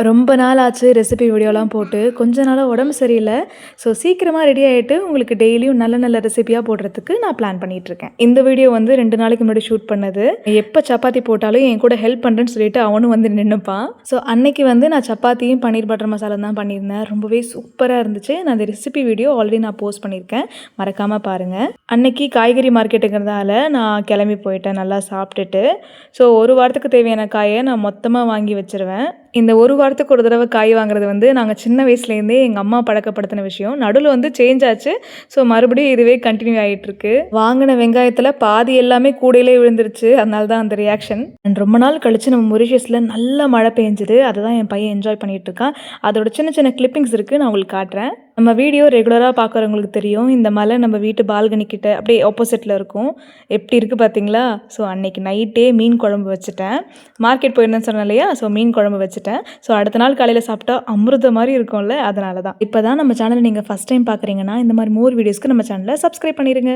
ரொம்ப நாள் ஆச்சு ரெசிபி வீடியோலாம் போட்டு. கொஞ்ச நாளா உடம்பு சரியில்ல. ஸோ சீக்கிரமா ரெடி ஆயிட்டு உங்களுக்கு டெய்லியும் நல்ல நல்ல ரெசிபியா போடுறதுக்கு நான் பிளான் பண்ணிட்டுருக்கேன். இந்த வீடியோ வந்து 2 நாளைக்கு முன்னாடி ஷூட் பண்ணது. எப்ப சப்பாத்தி போட்டாலும் என் கூட ஹெல்ப் பண்றேன்னு சொல்லிட்டு அவனும் வந்து நின்னுப்பான். ஸோ அன்னைக்கு வந்து நான் சப்பாத்தியும் பன்னீர் பட்டர் மசாலாவும் தான் பண்ணியிருந்தேன். ரொம்பவே சூப்பரா இருந்துச்சு. நான் அந்த ரெசிபி வீடியோ ஆல்ரெடி நான் போஸ்ட் பண்ணியிருக்கேன். மறக்காம பாருங்க. அன்னைக்கு காய்கறி மார்க்கெட்டுங்கிறதால நான் கிளம்பி போயிட்டேன் நல்லா சாப்பிட்டுட்டு. ஸோ ஒரு வாரத்துக்கு தேவையான காயை நான் மொத்தமா வாங்கி வச்சுருவேன். இந்த ஒரு வாரத்துக்கு ஒரு தடவை காய் வாங்குறது வந்து நாங்கள் சின்ன வயசுலேருந்தே எங்கள் அம்மா பழக்கப்படுத்தின விஷயம். நடுவில் வந்து சேஞ்ச் ஆச்சு. ஸோ மறுபடியும் இதுவே கண்டினியூ ஆகிட்டுருக்கு. வாங்கின வெங்காயத்தில் பாதி எல்லாமே கூடையிலே விழுந்துருச்சு. அதனால தான் அந்த ரியாக்ஷன். அண்ட் ரொம்ப நாள் கழிச்சு நம்ம மொரிஷியஸில் நல்ல மழை பெஞ்சுது. அதை தான் என் பையன் என்ஜாய் பண்ணிகிட்டு இருக்கான். அதோட சின்ன சின்ன கிளிப்பிங்ஸ் இருக்குது, நான் உங்களுக்கு காட்டுறேன். நம்ம வீடியோ ரெகுலராக பார்க்குறவங்களுக்கு தெரியும். இந்த மலை நம்ம வீட்டு பால்கனி கிட்ட அப்படியே ஆப்போசிட்டில் இருக்கும். எப்படி இருக்குது பார்த்தீங்களா? ஸோ அன்னைக்கு நைட்டே மீன் குழம்பு வச்சுட்டேன். மார்க்கெட் போயிருந்தேன்னு சொன்னேன் இல்லையா? ஸோ மீன் குழம்பு வச்சுட்டேன். ஸோ அடுத்த நாள் காலையில் சாப்பிட்டா அமிர்த மாதிரி இருக்கும்ல, அதனால தான். இப்போ தான் நம்ம சேனலை நீங்கள் ஃபஸ்ட் டைம் பார்க்குறீங்கன்னா இந்த மாதிரி மோர் வீடியோஸ்க்கு நம்ம சேனலை சப்ஸ்கிரைப் பண்ணிடுங்க.